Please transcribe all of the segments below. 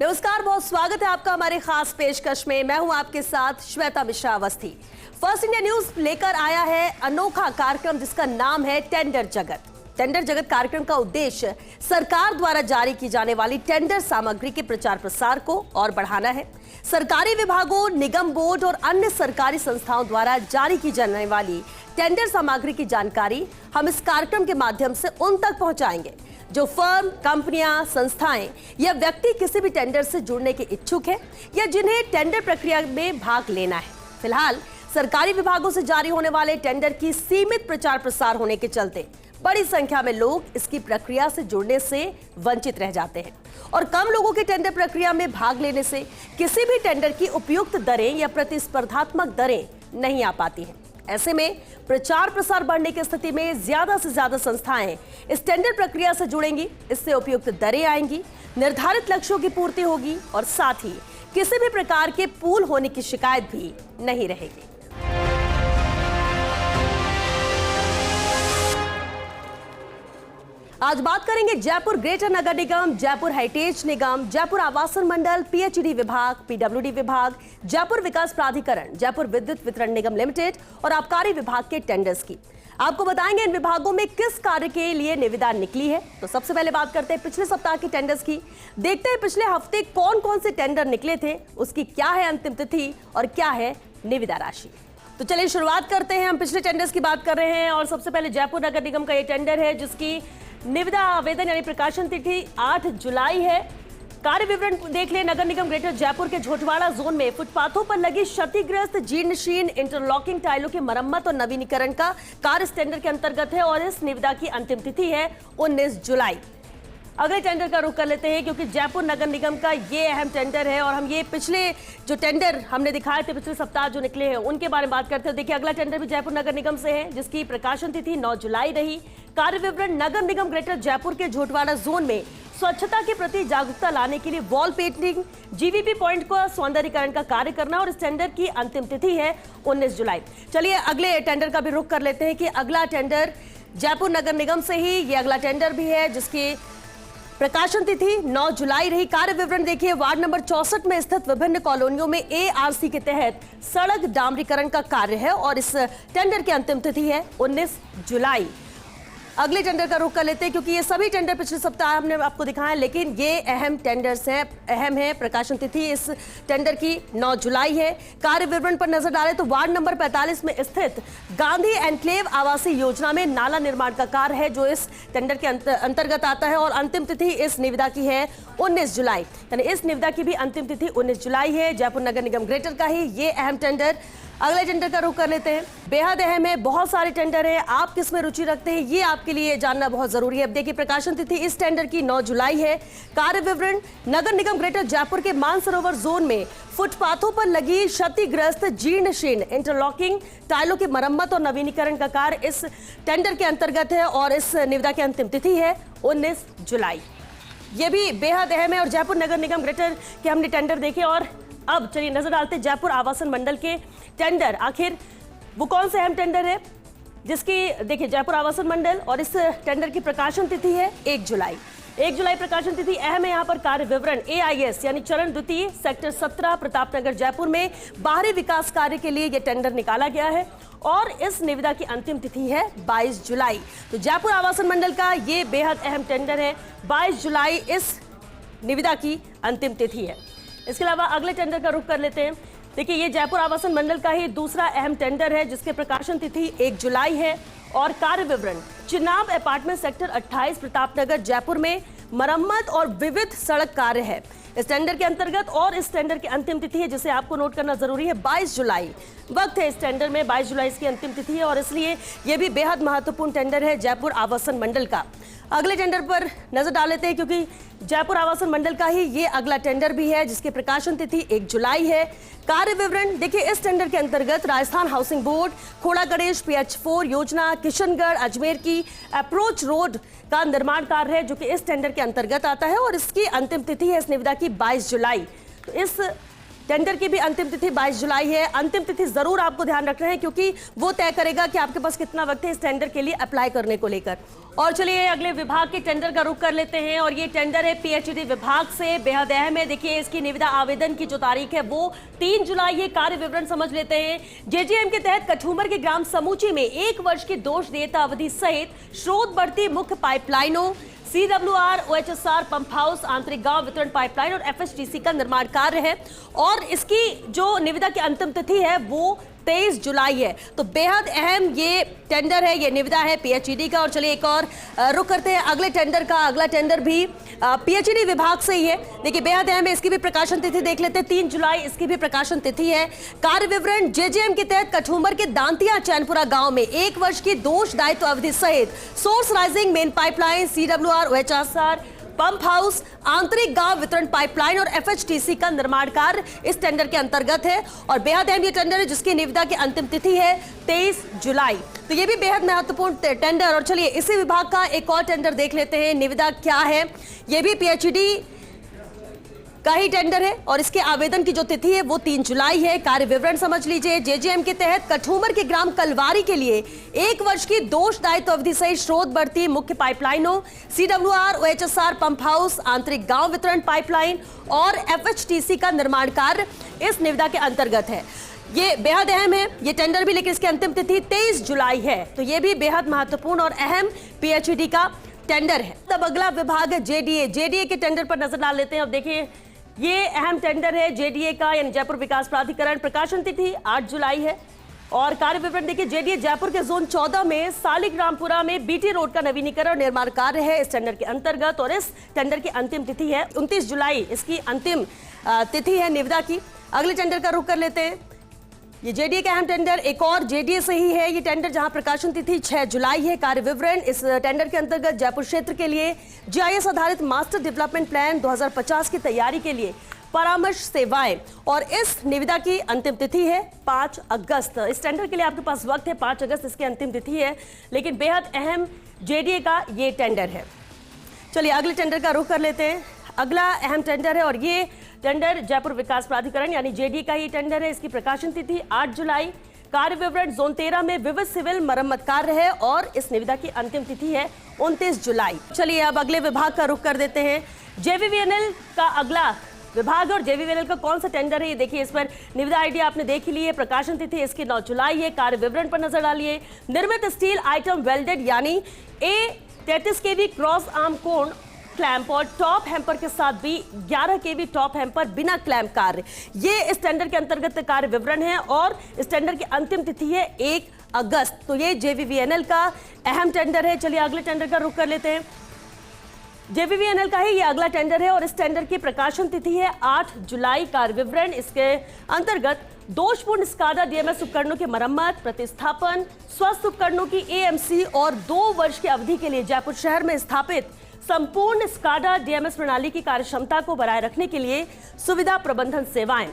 नमस्कार, बहुत स्वागत है आपका हमारे खास पेशकश में। मैं हूं आपके साथ Shweta Mishra Awasthi. First India news लेकर आया है अनोखा कार्यक्रम जिसका नाम है टेंडर जगत। टेंडर जगत कार्यक्रम का उद्देश्य सरकार द्वारा जारी की जाने वाली टेंडर सामग्री के प्रचार प्रसार को और बढ़ाना है। सरकारी विभागों, निगम बोर्ड और अन्य सरकारी संस्थाओं द्वारा जारी की जाने वाली टेंडर सामग्री की जानकारी हम इस कार्यक्रम के माध्यम से उन तक पहुंचाएंगे जो फर्म, कंपनियां, संस्थाएं या व्यक्ति किसी भी टेंडर से जुड़ने के इच्छुक है या जिन्हें टेंडर प्रक्रिया में भाग लेना है। फिलहाल सरकारी विभागों से जारी होने वाले टेंडर की सीमित प्रचार प्रसार होने के चलते बड़ी संख्या में लोग इसकी प्रक्रिया से जुड़ने से वंचित रह जाते हैं और कम लोगों के टेंडर प्रक्रिया में भाग लेने से किसी भी टेंडर की उपयुक्त दरें या प्रतिस्पर्धात्मक दरें नहीं आ पाती हैं। ऐसे में प्रचार प्रसार बढ़ने की स्थिति में ज्यादा से ज्यादा संस्थाएं इस टेंडर प्रक्रिया से जुड़ेंगी, इससे उपयुक्त दरें आएंगी, निर्धारित लक्ष्यों की पूर्ति होगी और साथ ही किसी भी प्रकार के पूल होने की शिकायत भी नहीं रहेगी। आज बात करेंगे जयपुर ग्रेटर नगर निगम, जयपुर हेरिटेज निगम, जयपुर आवासन मंडल, पीएचईडी विभाग, पीडब्ल्यूडी विभाग, जयपुर विकास प्राधिकरण, जयपुर विद्युत वितरण निगम लिमिटेड और आबकारी विभाग के टेंडर्स की। आपको बताएंगे इन विभागों में किस कार्य के लिए निविदा निकली है। तो सबसे पहले बात करते हैं पिछले सप्ताह के टेंडर्स की। देखते हैं पिछले हफ्ते कौन कौन से टेंडर निकले थे, उसकी क्या है अंतिम तिथि और क्या है निविदा राशि। तो चलिए शुरुआत करते हैं। हम पिछले टेंडर्स की बात कर रहे हैं और सबसे पहले जयपुर नगर निगम का ये टेंडर है जिसकी निविदा आवेदन यानी प्रकाशन तिथि 8 जुलाई है। कार्य विवरण देख ले। नगर निगम ग्रेटर जयपुर के झोटवाड़ा जोन में फुटपाथों पर लगी क्षतिग्रस्त जीर्णशीर्ण इंटरलॉकिंग टाइलों की मरम्मत और नवीनीकरण का कार्य इस टेंडर के अंतर्गत है और इस निविदा की अंतिम तिथि है 19 जुलाई। अगले टेंडर का रुख कर लेते हैं क्योंकि जयपुर नगर निगम का ये अहम टेंडर है और हम ये पिछले जो टेंडर हमने दिखाए थे पिछले सप्ताह जो निकले हैं उनके बारे में बात करते हैं। देखिए अगला टेंडर भी जयपुर नगर निगम से है जिसकी प्रकाशन तिथि 9 जुलाई रही। कार्य विवरण नगर निगम ग्रेटर जयपुर के झोटवाड़ा जोन में स्वच्छता के प्रति जागरूकता लाने के लिए वॉल पेंटिंग, जीवीपी पॉइंट को सौंदर्यीकरण का कार्य करना और इस टेंडर की अंतिम तिथि है 19 जुलाई। चलिए अगले टेंडर का भी रुख कर लेते हैं कि अगला टेंडर जयपुर नगर निगम से ही ये अगला टेंडर भी है जिसकी प्रकाशन तिथि 9 जुलाई रही। कार्य विवरण देखिए। वार्ड नंबर 64 में स्थित विभिन्न कॉलोनियों में एआरसी के तहत सड़क डामरीकरण का कार्य है और इस टेंडर की अंतिम तिथि है 19 जुलाई। अगले टेंडर का रुख कर लेते हैं क्योंकि ये सभी टेंडर पिछले सप्ताह हमने आपको दिखाए लेकिन ये अहम टेंडर्स हैं, अहम है। प्रकाशन तिथि इस टेंडर की 9 जुलाई है। कार्य विवरण पर नजर डालें तो वार्ड नंबर 45 में स्थित गांधी एनक्लेव आवासीय योजना में नाला निर्माण का कार्य है जो इस टेंडर के अंतर्गत आता है और अंतिम तिथि इस निविदा की है 19 जुलाई। यानी इस निविदा की भी अंतिम तिथि 19 जुलाई है। जयपुर नगर निगम ग्रेटर का ही ये अहम टेंडर। अगले टेंडर का रुख कर लेते हैं। बेहद अहम है, बहुत सारे टेंडर है, आप किस में रुचि रखते हैं ये आपके लिए जानना बहुत जरूरी है। अब देखिए प्रकाशन तिथि इस टेंडर की 9 जुलाई है। कार्य विवरण नगर निगम ग्रेटर जयपुर के मानसरोवर जोन में फुटपाथों पर लगी क्षतिग्रस्त जीर्णशीर्ण इंटरलॉकिंग टाइलों की मरम्मत और नवीनीकरण का कार्य इस टेंडर के अंतर्गत है और इस निविदा की अंतिम तिथि है 19 जुलाई। ये भी बेहद अहम है और जयपुर नगर निगम ग्रेटर के हमने टेंडर देखे और अब चलिए नजर डालते हैं जयपुर आवासन मंडल के टेंडर। आखिर वो कौन से अहम टेंडर है जिसकी देखिए जयपुर आवासन मंडल और इस टेंडर की प्रकाशन तिथि है 1 जुलाई। 1 जुलाई प्रकाशन तिथि अहम है। यहाँ पर कार्य विवरण एआईएस यानी चरण द्वितीय सेक्टर 17 प्रतापनगर जयपुर में बाहरी विकास कार्य के लिए यह टेंडर निकाला गया है और इस निविदा की अंतिम तिथि है 22 जुलाई। तो जयपुर आवासन मंडल का ये बेहद अहम टेंडर है। 22 जुलाई इस निविदा की अंतिम तिथि है। इसके अलावा अगले टेंडर का रुख कर लेते हैं। देखिए ये जयपुर आवासन मंडल का ही दूसरा अहम टेंडर है जिसके प्रकाशन तिथि 1 जुलाई है और कार्य विवरण चिनाब अपार्टमेंट सेक्टर 28 प्रतापनगर जयपुर में मरम्मत और विविध सड़क कार्य है इस टेंडर के अंतर्गत और इस टेंडर की अंतिम तिथि है जिसे आपको नोट करना जरूरी है 22 जुलाई। वक्त है इस टेंडर में 22 जुलाई इसकी अंतिम तिथि है और इसलिए यह भी बेहद महत्वपूर्ण टेंडर है जयपुर आवासन मंडल का। अगले टेंडर पर नजर डाल लेते हैं क्योंकि जयपुर आवासन मंडल का ही ये अगला टेंडर भी है जिसकी प्रकाशन तिथि 1 जुलाई है। कार्य विवरण देखिए इस टेंडर के अंतर्गत राजस्थान हाउसिंग बोर्ड खोड़ा गणेश PH4 योजना किशनगढ़ अजमेर की अप्रोच रोड का निर्माण कार्य है जो कि इस टेंडर के अंतर्गत आता है और इसकी अंतिम तिथि है इस निविदा की 22 जुलाई। तो इस टेंडर की भी अंतिम तिथि 22 जुलाई है। अंतिम तिथि जरूर आपको ध्यान रखना है क्योंकि वो तय करेगा कि आपके पास कितना वक्त है इस टेंडर के लिए अप्लाई करने को लेकर। और चलिए अगले विभाग के टेंडर का रुख कर लेते हैं और ये टेंडर है पीएचईडी विभाग से, बेहद अहम है। देखिए इसकी निविदा आवेदन की जो तारीख है वो 3 जुलाई है। कार्य विवरण समझ लेते हैं। जेजीएम के तहत कठूमर के ग्राम समूची में 1 वर्ष की दोष देयता अवधि सहित स्रोत बढ़ती मुख्य पाइपलाइनों, CWR, OHSR पंप हाउस, आंतरिक गांव वितरण पाइपलाइन और FHTC का निर्माण कार्य है और इसकी जो निविदा की अंतिम तिथि है वो 23 जुलाई है। तो बेहद अहम ये टेंडर है, ये निविदा है पीएचईडी का। और चलिए एक और रुख करते हैं अगले टेंडर का। अगला टेंडर भी पीएचईडी विभाग से ही है। देखिए बेहद अहम है, इसकी भी प्रकाशन तिथि देख लेते हैं। 3 जुलाई इसकी भी प्रकाशन तिथि है। कार्य विवरण जेजेएम के तहत कठूमर के दांतिया चैनपुरा गांव में 1 वर्ष की दोष दायित्व अवधि सहित source rising main pipeline, CWR, OHSR pump house, आंतरिक गांव वितरण पाइपलाइन और FHTC का निर्माण कार्य इस टेंडर के अंतर्गत है। और बेहद अहम ये टेंडर है जिसकी निविदा की अंतिम तिथि है 23 जुलाई। तो ये भी बेहद महत्वपूर्ण टेंडर। और चलिए इसी विभाग का एक और टेंडर देख लेते हैं, निविदा क्या है। ये भी पीएचईडी का ही टेंडर है और इसके आवेदन की जो तिथि है वो 3 जुलाई है। कार्य विवरण समझ लीजिए। जेजेएम के तहत कठूमर के ग्राम कलवारी के लिए 1 वर्ष की दोष दायित्व अवधि सहित स्रोत बढ़ती मुख्य पाइपलाइनों, CWR, OHSR पंप हाउस, आंतरिक गांव वितरण पाइपलाइन और FHTC का निर्माण कार्य इस निविदा के अंतर्गत है। ये बेहद अहम है ये टेंडर भी, लेकिन इसकी अंतिम तिथि 23 जुलाई है। तो ये भी बेहद महत्वपूर्ण और अहम पीएचईडी का टेंडर है। तब अगला विभाग है जेडीए के टेंडर पर नजर डाल लेते हैं। अब देखिए ये अहम टेंडर है जेडीए का, यानी जयपुर विकास प्राधिकरण। प्रकाशन तिथि 8 जुलाई है और कार्य विवरण देखिए। जेडीए जयपुर के जोन 14 में सालिग्रामपुरा में बीटी रोड का नवीनीकरण और निर्माण कार्य है इस टेंडर के अंतर्गत और इस टेंडर की अंतिम तिथि है 29 जुलाई इसकी अंतिम तिथि है निविदा की। अगले टेंडर का रुख कर लेते हैं। ये जेडीए का अहम टेंडर एक और जेडीए से ही है। ये टेंडर जहां प्रकाशन तिथि 6 जुलाई है। कार्य विवरण इस टेंडर के अंतर्गत जयपुर क्षेत्र के लिए जीआईएस आधारित मास्टर डेवलपमेंट प्लान 2050 की तैयारी के लिए परामर्श सेवाएं और इस निविदा की अंतिम तिथि है 5 अगस्त। इस टेंडर के लिए आपके पास वक्त है, 5 अगस्त इसकी अंतिम तिथि है, लेकिन बेहद अहम जेडीए का ये टेंडर है। चलिए अगले टेंडर का रुख कर लेते हैं। अगला अहम टेंडर है और ये टेंडर जयपुर विकास प्राधिकरण यानी जेडीए का ही टेंडर है। इसकी प्रकाशन तिथि 8 जुलाई। कार्य विवरण जोन 13 में विविध सिविल मरम्मत कार्य है और इस निविदा की अंतिम तिथि है 29 जुलाई। चलिए अब अगले विभाग का रुख कर देते हैं। जेवीवीएनएल का अगला विभाग और जेवीवीएनएल का कौन सा टेंडर है ये देखिए। इस पर निविदा आईडी आपने देख ली है। प्रकाशन तिथि इसकी 9 जुलाई है। कार्य विवरण पर नजर डालिए। निर्मित स्टील आइटम वेल्डेड यानी A33 kV क्रॉस आर्म कोण क्लैंप और टॉप हैम्पर के साथ भी 11 kV टॉप हैम्पर बिना क्लैंप कार्य, ये इस टेंडर के अंतर्गत कार्य विवरण है और इस टेंडर की अंतिम तिथि है 1 अगस्त। तो ये जेवीवीएनएल का अहम टेंडर है। चलिए अगले टेंडर का रुख कर लेते हैं। जेवीवीएनएल का ही ये अगला टेंडर है और इस टेंडर की प्रकाशन तिथि है 8 जुलाई। कार्य विवरण इसके अंतर्गत दोषपूर्ण स्काडा डीएमएस उपकरणों की मरम्मत, प्रतिस्थापन, स्वस्थ उपकरणों की एएमसी और 2 वर्ष की अवधि के लिए जयपुर शहर में स्थापित संपूर्ण स्काडा डीएमएस प्रणाली की कार्यक्षमता को बनाए रखने के लिए सुविधा प्रबंधन सेवाएं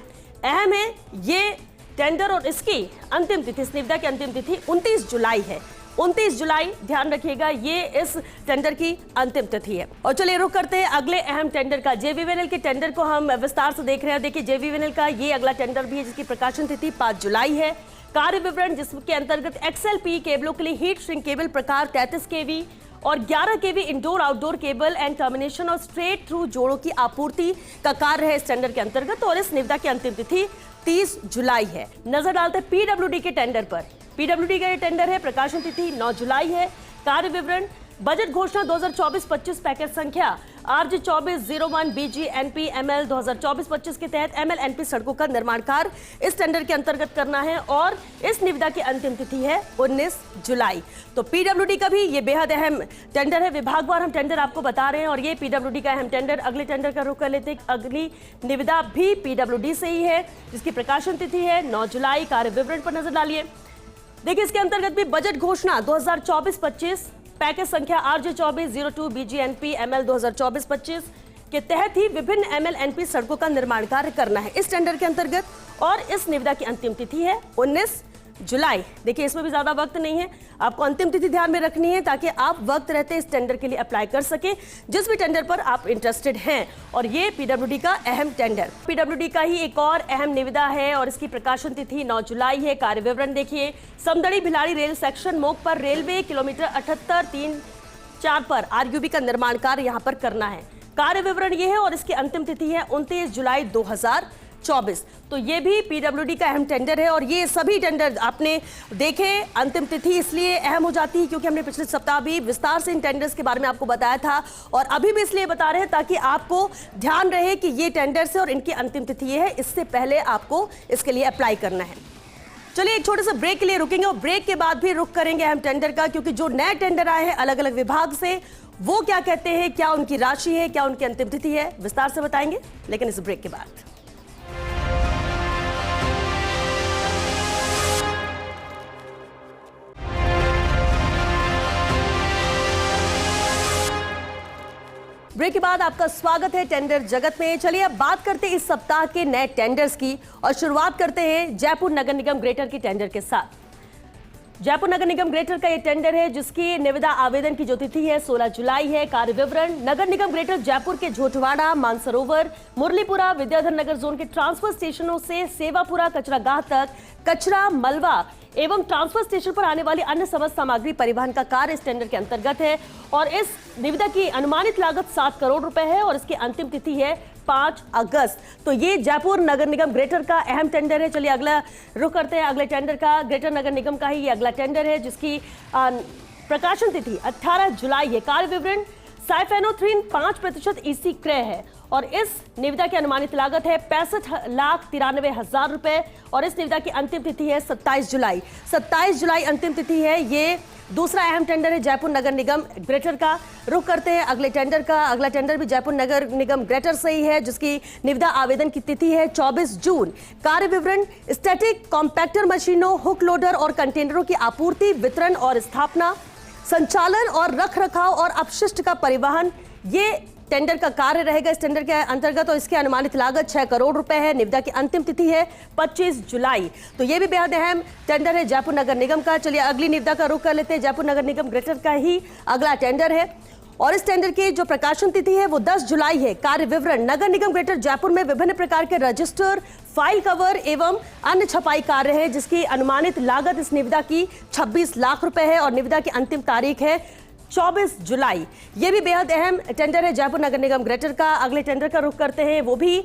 अहम है ये टेंडर और इसकी अंतिम तिथि, इस निविदा की अंतिम तिथि 29 जुलाई है। 29 जुलाई ध्यान रखिएगा, ये इस टेंडर की अंतिम तिथि है। और चलिए रुक करते हैं अगले अहम टेंडर का। जेवीवीएनएल के टेंडर को हम विस्तार से देख रहे हैं। देखिए जेवीवीएनएल का ये अगला टेंडर भी है जिसकी प्रकाशन तिथि 5 जुलाई है। कार्य विवरण जिसके अंतर्गत XLP केबलों के लिए हीट श्रिंक केबल प्रकार 33 kV और 11 kV indoor outdoor cable and termination और स्ट्रेट थ्रू जोड़ों की आपूर्ति का कार्य है इस टेंडर के अंतर्गत और इस निविदा की अंतिम तिथि 30 जुलाई है। नजर डालते हैं पीडब्ल्यूडी के टेंडर पर। पीडब्ल्यूडी का ये टेंडर है, प्रकाशन तिथि 9 जुलाई है। कार्य विवरण बजट घोषणा 2024-25 पैकेज संख्या RG2401 BGNP ML 2024-25 के तहत MLNP सड़कों का निर्माण कार्य इस टेंडर के अंतर्गत करना है और इस निविदा की अंतिम तिथि है 19 जुलाई। तो पीडब्ल्यूडी का भी ये बेहद अहम टेंडर है। विभागवार हम टेंडर आपको बता रहे हैं और ये पीडब्ल्यूडी का अहम टेंडर। अगले टेंडर का रुख कर लेते हैं। अगली निविदा भी पीडब्ल्यूडी से ही है जिसकी प्रकाशन तिथि है 9 जुलाई। कार्य विवरण पर नजर डालिए। देखिए इसके अंतर्गत भी बजट घोषणा 2024-25 पैकेज संख्या RG2402 BGNP ML 2024-25 के तहत ही विभिन्न MLNP सड़कों का निर्माण कार्य करना है इस टेंडर के अंतर्गत और इस निविदा की अंतिम तिथि है 19 जुलाई। देखिए इसमें भी ज्यादा वक्त नहीं है, आपको अंतिम तिथि ध्यान में रखनी है ताकि आप वक्त रहते इस टेंडर के लिए अप्लाई कर सके जिस भी टेंडर पर आप इंटरेस्टेड हैं। और ये पीडब्ल्यूडी का अहम टेंडर, पीडब्ल्यूडी का ही एक और अहम निविदा है और इसकी प्रकाशन तिथि 9 जुलाई है। कार्य विवरण देखिए, समदड़ी भिलाड़ी रेल सेक्शन मोक पर रेलवे किलोमीटर 7834 पर आरयूबी का निर्माण कार्य यहां पर करना है। कार्य विवरण ये है और इसकी अंतिम तिथि है 29 जुलाई 2024। तो ये भी पीडब्ल्यूडी का अहम टेंडर है और ये सभी टेंडर आपने देखे। अंतिम तिथि इसलिए अहम हो जाती है क्योंकि हमने पिछले सप्ताह भी विस्तार से इन टेंडर्स के बारे में आपको बताया था और अभी भी इसलिए बता रहे हैं ताकि आपको ध्यान रहे कि ये टेंडर्स है और इनकी अंतिम तिथि ये है, इससे पहले आपको इसके लिए अप्लाई करना है। चलिए एक छोटे से ब्रेक के लिए रुकेंगे और ब्रेक के बाद भी रुक करेंगे अहम टेंडर का, क्योंकि जो नए टेंडर आए हैं अलग अलग विभाग से वो क्या कहते हैं, क्या उनकी राशि है, क्या उनकी अंतिम तिथि है, विस्तार से बताएंगे लेकिन इस ब्रेक के बाद। ब्रेक के बाद आपका स्वागत है टेंडर जगत में। चलिए अब बात करते हैं इस सप्ताह के नए टेंडर्स की और शुरुआत करते हैं जयपुर नगर निगम ग्रेटर के टेंडर के साथ। जयपुर नगर निगम ग्रेटर का ये टेंडर है जिसकी निविदा आवेदन की जो तिथि है 16 जुलाई है। कार्य विवरण, नगर निगम ग्रेटर जयपुर के झोटवाड़ा, मानसरोवर, मुरलीपुरा, विद्याधर नगर जोन के ट्रांसफर स्टेशनों से सेवापुरा कचरागाह तक कचरा, मलबा एवं ट्रांसफर स्टेशन पर आने वाली अन्य समस्त सामग्री परिवहन का कार्य इस टेंडर के अंतर्गत है और इस निविदा की अनुमानित लागत 7 करोड़ रुपए है और इसकी अंतिम तिथि है 5 अगस्त। तो ये जयपुर नगर निगम ग्रेटर का अहम टेंडर है। चलिए अगला रुख करते हैं अगले टेंडर का। ग्रेटर नगर निगम का ही ये अगला टेंडर है जिसकी प्रकाशन तिथि 18 जुलाई है। कार्य विवरण, साइफेनोथ्रीन 5% ईसी क्रय है और इस निविदा की अनुमानित लागत है 65,93,000 रुपए और इस निविदा की अंतिम तिथि है 27 जुलाई। 27 जुलाई अंतिम तिथि है। ये दूसरा अहम टेंडर है जयपुर नगर निगम ग्रेटर का। रुख करते हैं अगले टेंडर का। अगला टेंडर भी जयपुर नगर निगम ग्रेटर से ही है जिसकी निविदा आवेदन की तिथि है 24 जून। कार्य विवरण, स्टैटिक कॉम्पैक्टर मशीनों, हुक लोडर और कंटेनरों की आपूर्ति, वितरण और स्थापना, संचालन और रख रखाव और अपशिष्ट का परिवहन, ये टेंडर का कार्य रहेगा इस टेंडर के अंतर्गत और इसकी अनुमानित लागत 6 करोड़ रुपए है। निविदा की अंतिम तिथि है 25 जुलाई। तो ये भी बेहद अहम टेंडर है जयपुर नगर निगम का। चलिए अगली निविदा का रुख कर लेते हैं। जयपुर नगर निगम ग्रेटर का ही अगला टेंडर है और इस टेंडर की जो प्रकाशन तिथि है वो 10 जुलाई है। कार्य विवरण, नगर निगम ग्रेटर जयपुर में विभिन्न प्रकार के रजिस्टर, फाइल कवर एवं अन्य छपाई कार्य है जिसकी अनुमानित लागत इस निविदा की 26 लाख रुपए है और निविदा की अंतिम तारीख है 24 जुलाई। ये भी बेहद अहम टेंडर है जयपुर नगर निगम ग्रेटर का। अगले टेंडर का रुख करते हैं, वो भी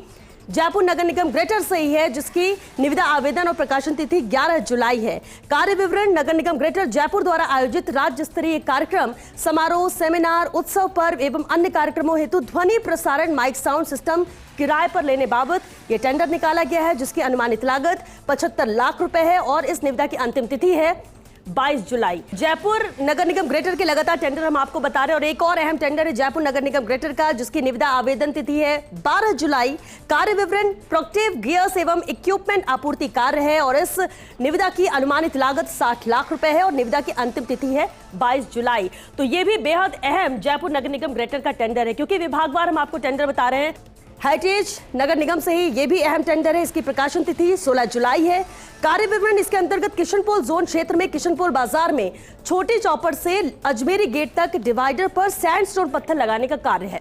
जयपुर नगर निगम ग्रेटर से ही है जिसकी निविदा आवेदन और प्रकाशन तिथि 11 जुलाई है। कार्य विवरण, नगर निगम ग्रेटर जयपुर द्वारा आयोजित राज्य स्तरीय कार्यक्रम, समारोह, सेमिनार, उत्सव, पर्व एवं अन्य कार्यक्रमों हेतु ध्वनि प्रसारण माइक साउंड सिस्टम किराए पर लेने बाबत यह टेंडर निकाला गया है जिसकी अनुमानित लागत 75 लाख रुपए है और इस निविदा की अंतिम तिथि है 22 जुलाई। जयपुर नगर निगम ग्रेटर के लगातार टेंडर हम आपको बता रहे हैं और एक और अहम टेंडर है जयपुर नगर निगम ग्रेटर का जिसकी निविदा आवेदन तिथि है 12 जुलाई। कार्य विवरण, प्रोक्टिव गियर्स एवं इक्विपमेंट आपूर्ति कार्य है और इस निविदा की अनुमानित लागत 60 लाख रुपए है और निविदा की अंतिम तिथि है 22 जुलाई। तो ये भी बेहद अहम जयपुर नगर निगम ग्रेटर का टेंडर है क्योंकि विभागवार हम आपको टेंडर बता रहे हैं। हेरिटेज नगर निगम से ही ये भी अहम टेंडर है, इसकी प्रकाशन तिथि 16 जुलाई है। कार्य विवरण, इसके अंतर्गत किशनपोल जोन क्षेत्र में किशनपोल बाजार में छोटी चौपड़ से अजमेरी गेट तक डिवाइडर पर सैंडस्टोन पत्थर लगाने का कार्य है।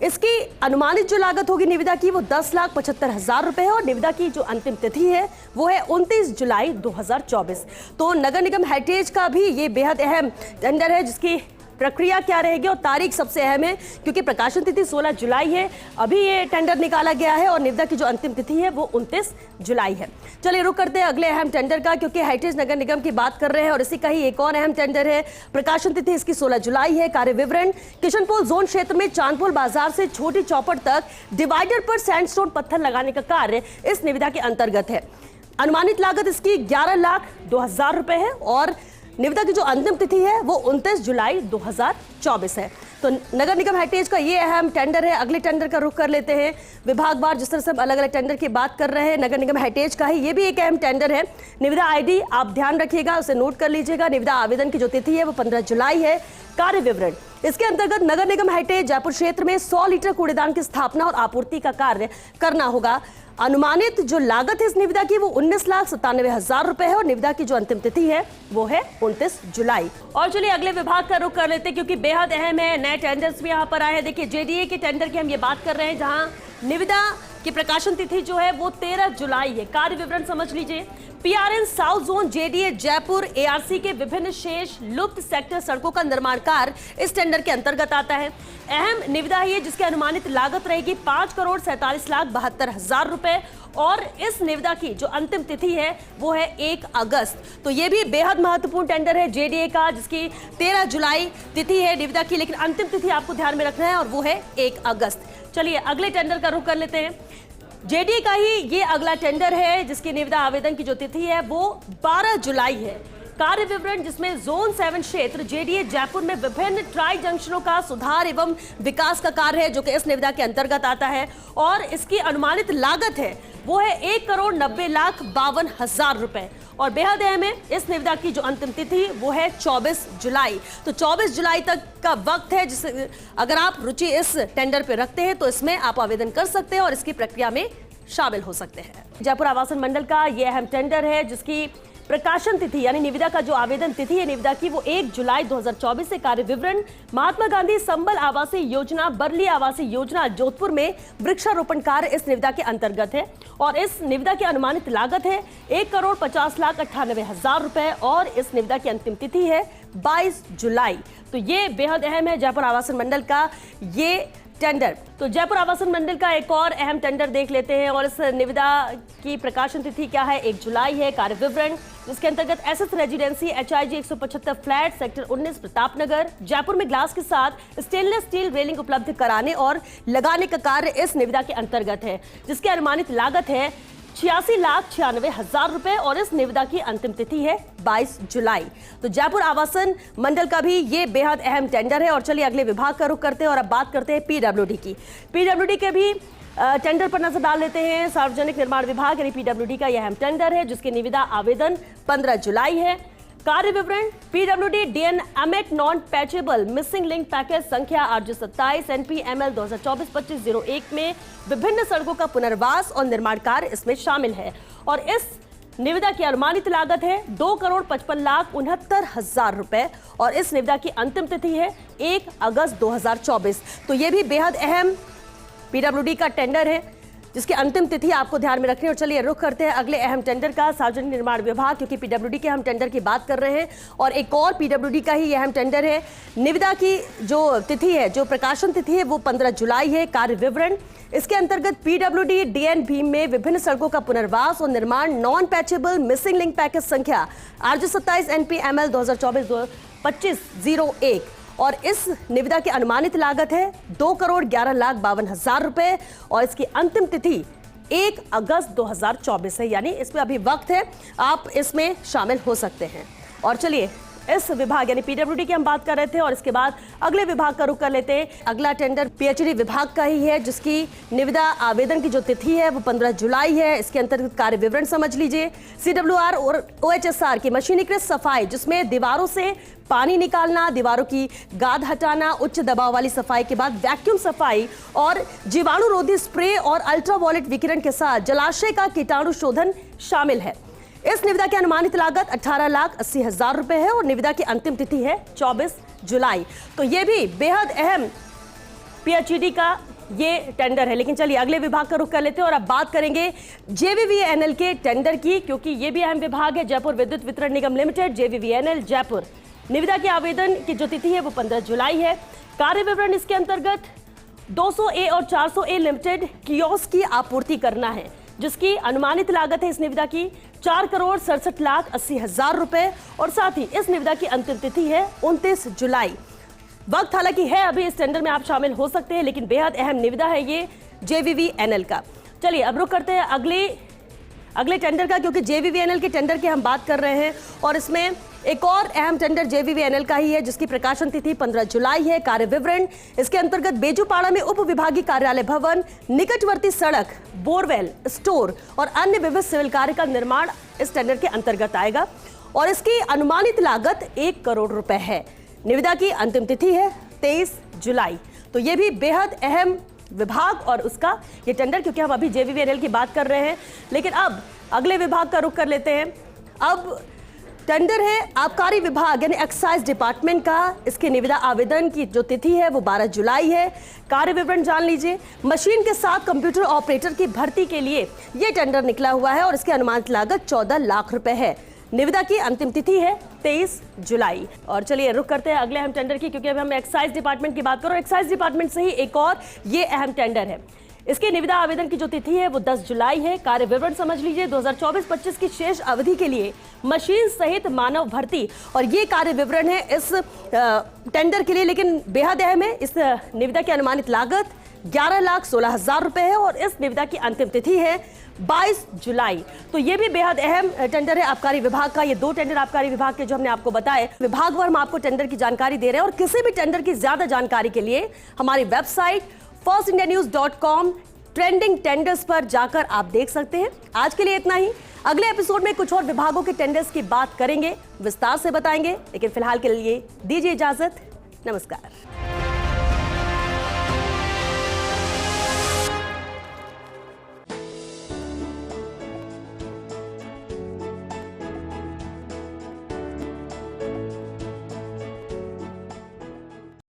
इसकी अनुमानित जो लागत होगी निविदा की वो 10,75,000 रुपए है और निविदा की जो अंतिम तिथि है वो है 29 जुलाई 2024। तो नगर निगम हेरिटेज का भी ये बेहद अहम टेंडर है जिसकी प्रक्रिया क्या रहेगी और तारीख सबसे अहम है क्योंकि प्रकाशन तिथि 16 जुलाई है। अभी ये टेंडर निकाला गया है और निविदा की जो अंतिम तिथि है वो 29 जुलाई है। चलिए रुक करते हैं अगले अहम टेंडर का क्योंकि हेरिटेज नगर निगम की बात कर रहे हैं और इसी का ही एक और अहम टेंडर है। प्रकाशन तिथि इसकी 16 जुलाई है। कार्य विवरण, किशनपोल जोन क्षेत्र में चांदपोल बाजार से छोटी चौपड़ तक डिवाइडर पर सैंडस्टोन पत्थर लगाने का कार्य इस निविदा के अंतर्गत है। अनुमानित लागत इसकी 11,02,000 रुपए है और निविदा की जो अंतिम तिथि है वो 29 जुलाई 2024 है। तो नगर निगम हेरिटेज का ये अहम टेंडर है। अगले टेंडर का रुख कर लेते हैं। विभागवार जिस तरह से अलग अलग टेंडर की बात कर रहे हैं, नगर निगम हेरिटेज का ही ये भी एक अहम टेंडर है। निविदा आईडी आप ध्यान रखिएगा, उसे नोट कर लीजिएगा। निविदा आवेदन की जो तिथि है वो 15 जुलाई है। कार्य विवरण, इसके अंतर्गत नगर निगम हेरिटेज जयपुर क्षेत्र में 100 लीटर कूड़ेदान की स्थापना और आपूर्ति का कार्य करना होगा। अनुमानित जो लागत है इस निविदा की वो 19,97,000 रुपए है और निविदा की जो अंतिम तिथि है वो है 29 जुलाई। और चलिए अगले विभाग का रुख कर लेते हैं क्योंकि बेहद अहम है, नए टेंडर्स भी यहाँ पर आए हैं। देखिए जेडीए के टेंडर की हम ये बात कर रहे हैं जहां निविदा की प्रकाशन तिथि जो है वो 13 जुलाई है। कार्य विवरण समझ लीजिए। PRN south zone JDA Jaipur ARC के विभिन्न शेष लुप्त सेक्टर सड़कों का निर्माण कार्य इस टेंडर के अंतर्गत आता है। अहम निविदा है जिसकी अनुमानित लागत रहेगी 5,47,72,000 रुपए और इस निविदा की जो अंतिम तिथि है वो है 1 अगस्त। तो ये भी बेहद महत्वपूर्ण टेंडर है जेडीए का जिसकी 13 जुलाई तिथि है निविदा की, लेकिन अंतिम तिथि आपको ध्यान में रखना है और वो है 1 अगस्त। चलिए अगले टेंडर का रुख कर लेते हैं। जेडीए का ही ये अगला टेंडर है जिसकी निविदा आवेदन की जो तिथि है वो 12 जुलाई है। कार्य विवरण जिसमें जोन 7 क्षेत्र जेडीए जयपुर में विभिन्न ट्राई जंक्शनों का सुधार एवं विकास का कार्य है जो कि इस निविदा के अंतर्गत आता है और इसकी अनुमानित लागत है वो है 1,90,52,000 रुपए और बेहद अहम है इस निविदा की जो अंतिम तिथि वो है 24 जुलाई। तो 24 जुलाई तक का वक्त है जिस अगर आप रुचि इस टेंडर पे रखते हैं तो इसमें आप आवेदन कर सकते हैं और इसकी प्रक्रिया में शामिल हो सकते हैं। जयपुर आवासन मंडल का यह अहम टेंडर है जिसकी प्रकाशन तिथि यानी निविदा का जो आवेदन तिथि है निविदा की वो 1 जुलाई 2024 से। कार्य विवरण महात्मा गांधी संबल आवासीय योजना बरली आवासीय योजना जोधपुर में वृक्षारोपण कार्य इस निविदा के अंतर्गत है और इस निविदा की अनुमानित लागत है 1,50,98,000 रुपए और इस निविदा की अंतिम तिथि है 22 जुलाई। तो ये बेहद अहम है जयपुर आवासन मंडल का ये टेंडर। तो जयपुर आवासन मंडल का एक और अहम टेंडर देख लेते हैं और इस निविदा की प्रकाशन तिथि क्या है 1 जुलाई है। कार्य विवरण जिसके अंतर्गत SS residency HIG 175 flat sector 19 Pratapnagar Jaipur में ग्लास के साथ स्टेनलेस स्टील रेलिंग उपलब्ध कराने और लगाने का कार्य इस निविदा के अंतर्गत है जिसकी अनुमानित लागत है 86,96,000 रुपए और इस निविदा की अंतिम तिथि है 22 जुलाई। तो जयपुर आवासन मंडल का भी ये बेहद अहम टेंडर है और चलिए अगले विभाग का रुख करते हैं और अब बात करते हैं पीडब्ल्यूडी की। पीडब्ल्यूडी के भी टेंडर पर नजर डाल लेते हैं। सार्वजनिक निर्माण विभाग यानी पीडब्ल्यूडी का यह अहम टेंडर है जिसकी निविदा आवेदन 15 जुलाई है। कार्य विवरण पीडब्ल्यूडी डीएन अमेट non patchable missing link package संख्या 827 NPML 2024-25-01 में विभिन्न सड़कों का पुनर्वास और निर्माण कार्य इसमें शामिल है और इस निविदा की अनुमानित लागत है 2,55,69,000 रुपए और इस निविदा की अंतिम तिथि है 1 अगस्त 2024। तो ये भी बेहद अहम पीडब्ल्यूडी का टेंडर है जिसकी अंतिम तिथि आपको ध्यान में रखनी है। और चलिए रुख करते हैं अगले अहम टेंडर का। सार्वजनिक निर्माण विभाग क्योंकि पीडब्ल्यूडी के हम टेंडर की बात कर रहे हैं और एक और पीडब्ल्यूडी का ही अहम टेंडर है। निविदा की जो तिथि है जो प्रकाशन तिथि है वो 15 जुलाई है। कार्य विवरण इसके अंतर्गत पीडब्ल्यूडी डीएन भीम में विभिन्न सड़कों का पुनर्वास और निर्माण non patchable missing link package संख्या 827 NPML 2024-25-01 और इस निविदा की अनुमानित लागत है 2,11,52,000 रुपए और इसकी अंतिम तिथि 1 अगस्त 2024 है यानी इसमें अभी वक्त है, आप इसमें शामिल हो सकते हैं। और चलिए इस विभाग यानी पीडब्ल्यूडी की हम बात कर रहे थे और इसके बाद अगले विभाग का रुख कर लेते हैं। अगला टेंडर पीएचडी विभाग का ही है जिसकी निविदा आवेदन की जो तिथि है वो 15 जुलाई है। इसके अंतर्गत कार्य विवरण समझ लीजिए। CWR और OHSR की मशीनीकृत सफाई जिसमें दीवारों से पानी निकालना, दीवारों की गाद हटाना, उच्च दबाव वाली सफाई के बाद वैक्यूम सफाई और जीवाणुरोधी स्प्रे और अल्ट्रावायलेट विकिरण के साथ जलाशय का कीटाणु शोधन शामिल है। इस निविदा की अनुमानित लागत 18,80,000 रुपए है और निविदा की अंतिम तिथि है 24 जुलाई। तो ये भी बेहद अहम पीएचईडी का ये टेंडर है। लेकिन चलिए अगले विभाग का रुख कर लेते हैं और अब बात करेंगे JVVNL के टेंडर की क्योंकि ये भी अहम विभाग है। जयपुर विद्युत वितरण निगम लिमिटेड JVVNL जयपुर निविदा की आवेदन की जो तिथि है वो 15 जुलाई है। कार्य विवरण इसके अंतर्गत 200A और 400A लिमिटेड कियोस्क की आपूर्ति करना है जिसकी अनुमानित लागत है इस निविदा की 4,67,80,000 रुपए और साथ ही इस निविदा की अंतिम तिथि है 29 जुलाई। वक्त हालांकि है अभी इस टेंडर में आप शामिल हो सकते हैं लेकिन बेहद अहम निविदा है ये JVVNL का। चलिए अब रुख करते हैं अगले टेंडर का क्योंकि JVVNL के टेंडर की हम बात कर रहे हैं और इसमें एक और अहम टेंडर JVVNL का ही है जिसकी प्रकाशन तिथि 15 जुलाई है। कार्य विवरण इसके अंतर्गत बेजूपाड़ा में उप विभागीय कार्यालय भवन, निकटवर्ती सड़क, बोरवेल, स्टोर और अन्य विविध सिविल कार्य का निर्माण इस टेंडर के अंतर्गत आएगा और इसकी अनुमानित लागत 1 करोड़ रुपए है। निविदा की अंतिम तिथि है 23 जुलाई। तो ये भी बेहद अहम विभाग और उसका ये टेंडर, क्योंकि हम अभी JVVNL की बात कर रहे हैं। लेकिन अब अगले विभाग का रुख कर लेते हैं। अब टेंडर है आबकारी विभाग यानी एक्साइज डिपार्टमेंट का। इसके निविदा आवेदन की जो तिथि है वो 12 जुलाई है। कार्य विवरण जान लीजिए। मशीन के साथ कंप्यूटर ऑपरेटर की भर्ती के लिए ये टेंडर निकला हुआ है और इसकी अनुमानित लागत 14 लाख रुपए है। निविदा की अंतिम तिथि है 23 जुलाई। और चलिए रुक करते हैं अगले अहम टेंडर की, क्योंकि अब हम एक्साइज डिपार्टमेंट की बात करें। एक्साइज डिपार्टमेंट से ही एक और ये अहम टेंडर है। इसके निविदा आवेदन की जो तिथि है वो 10 जुलाई है। कार्य विवरण समझ लीजिए। 2024-25 की शेष अवधि के लिए मशीन सहित मानव भर्ती, और ये कार्य विवरण है इस टेंडर के लिए। लेकिन बेहद अहम है, इस निविदा की अनुमानित लागत 11,16,000 रुपए है और इस निविदा की अंतिम तिथि है 22 जुलाई। तो ये भी बेहद अहम टेंडर है आबकारी विभाग का। ये 2 टेंडर आबकारी विभाग के जो हमने आपको बताए, विभागवार हम आपको टेंडर की जानकारी दे रहे हैं। और किसी भी टेंडर की ज्यादा जानकारी के लिए हमारी वेबसाइट firstindianews.com ट्रेंडिंग टेंडर्स पर जाकर आप देख सकते हैं। आज के लिए इतना ही। अगले एपिसोड में कुछ और विभागों के टेंडर्स की बात करेंगे, विस्तार से बताएंगे। लेकिन फिलहाल के लिए दीजिए इजाजत। नमस्कार।